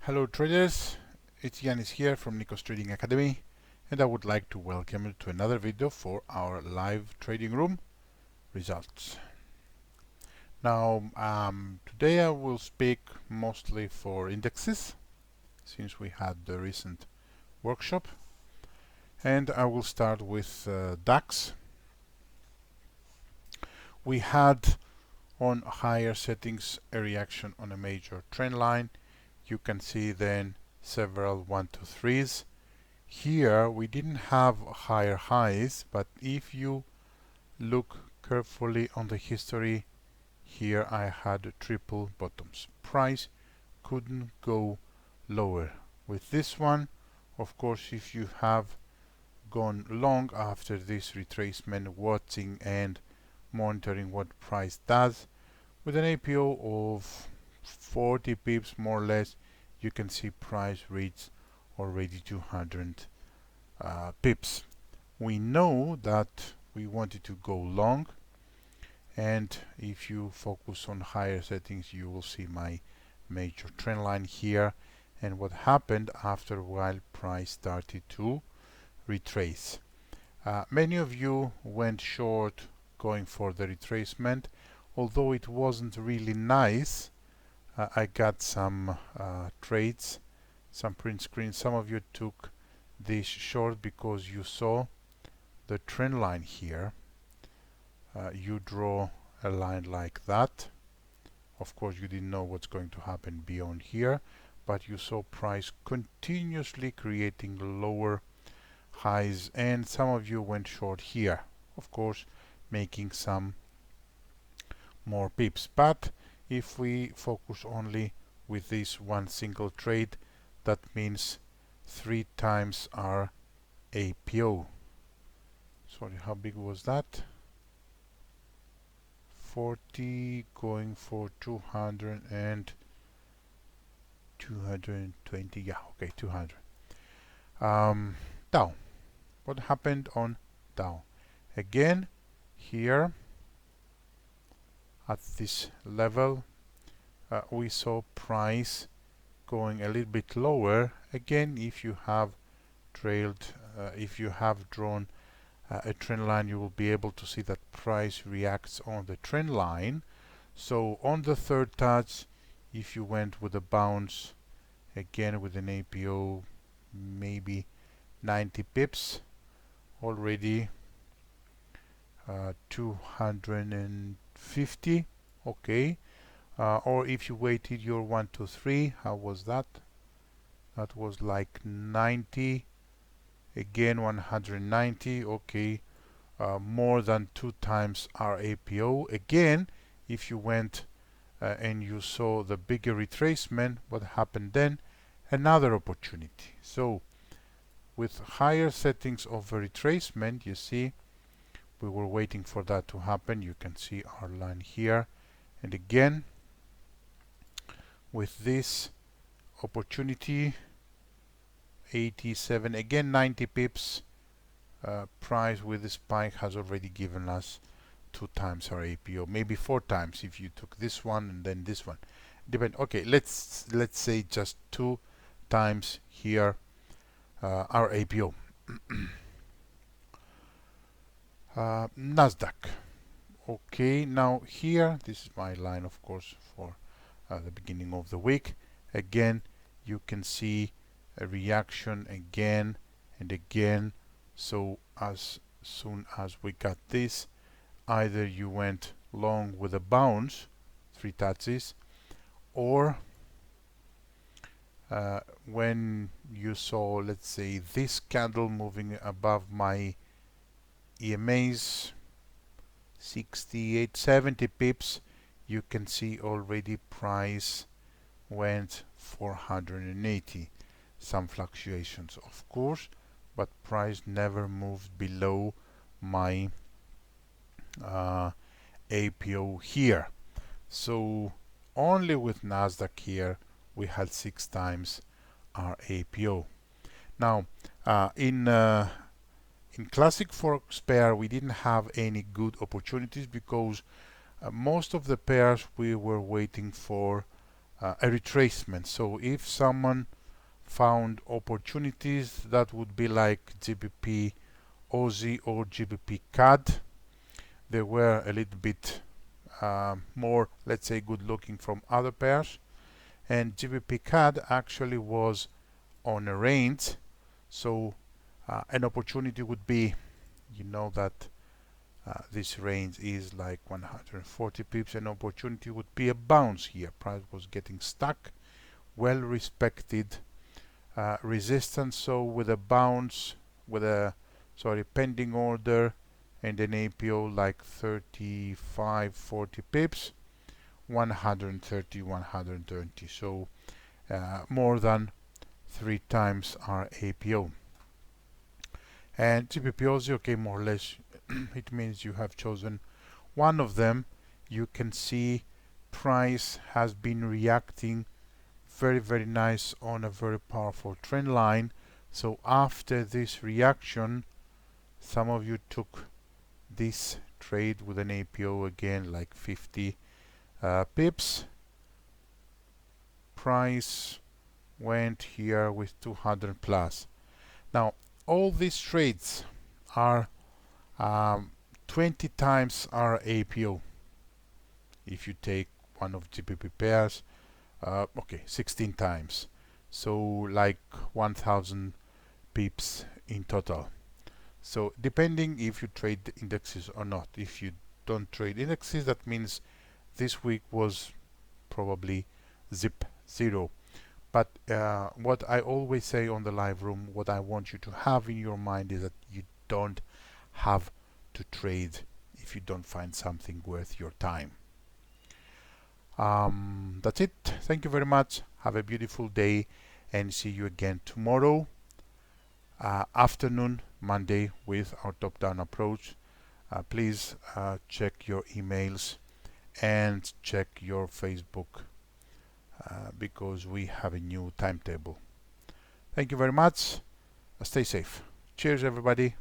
Hello traders, it's Yanis here from Nikos Trading Academy, and I would like to welcome you to another video for our live trading room results. Now today I will speak mostly for indexes since we had the recent workshop, and I will start with DAX. We had on higher settings a reaction on a major trend line. You can see then several 1, 2, 3s. Here we didn't have higher highs, but if you look carefully on the history, here I had triple bottoms. Price couldn't go lower. With this one, of course, if you have gone long after this retracement, watching and monitoring what price does, with an APO of 40 pips more or less, you can see price reach already 200 pips. We know that we wanted to go long, and if you focus on higher settings you will see my major trend line here, and what happened after a while price started to retrace. Many of you went short going for the retracement, although it wasn't really nice. I got some trades, some print screens. Some of you took this short because you saw the trend line here. You draw a line like that. Of course you didn't know what's going to happen beyond here, but you saw price continuously creating lower highs, and some of you went short here, of course making some more pips. But if we focus only with this one single trade, that means 3 times our APO. Sorry, how big was that? 40 going for 200 and 220. Yeah, okay, 200. Dow. What happened on Dow? Again, here at this level, we saw price going a little bit lower. Again, if you have trailed, if you have drawn a trend line, you will be able to see that price reacts on the trend line. So on the third touch, if you went with a bounce, again with an APO maybe 90 pips, already 250, okay. Or if you waited your 1, 2, 3, how was that? That was like 90, again 190, okay. More than 2 times our APO. Again, if you went and you saw the bigger retracement, what happened then? Another opportunity. So with higher settings of a retracement, you see we were waiting for that to happen. You can see our line here, and again with this opportunity 87, again 90 pips. Price with the spike has already given us 2 times our APO, maybe 4 times if you took this one and then this one. Depend. Okay, let's say just 2 times here our APO. Nasdaq. Okay, now here this is my line, of course, for the beginning of the week. Again, you can see a reaction again and again. So as soon as we got this, either you went long with a bounce, 3 touches, or when you saw, let's say, this candle moving above my EMAs 68, 70 pips, you can see already price went 480. Some fluctuations, of course, but price never moved below my APO here. So only with Nasdaq here we had 6 times our APO. Now in classic Forex pair we didn't have any good opportunities because most of the pairs we were waiting for a retracement. So if someone found opportunities that would be like GBP Aussie or GBP CAD, they were a little bit more, let's say, good looking from other pairs, and GBP CAD actually was on a range. So an opportunity would be, you know that this range is like 140 pips. An opportunity would be a bounce here. Price was getting stuck, well respected resistance. So with a bounce, with a pending order and an APO like 35-40 pips, 130-120. So more than 3 times our APO. And GBP, okay, more or less it means you have chosen one of them. You can see price has been reacting very nice on a very powerful trend line. So after this reaction, some of you took this trade with an APO again like 50 pips. Price went here with 200 plus. Now all these trades are 20 times our APO. If you take one of GBP pairs, okay, 16 times. So like 1000 pips in total. So depending if you trade the indexes or not. If you don't trade indexes, that means this week was probably zip zero. But what I always say on the live room, what I want you to have in your mind is that you don't have to trade if you don't find something worth your time. That's it. Thank you very much. Have a beautiful day and see you again tomorrow afternoon, Monday, with our top-down approach. Please check your emails and check your Facebook because we have a new timetable. Thank you very much. Stay safe. Cheers, everybody.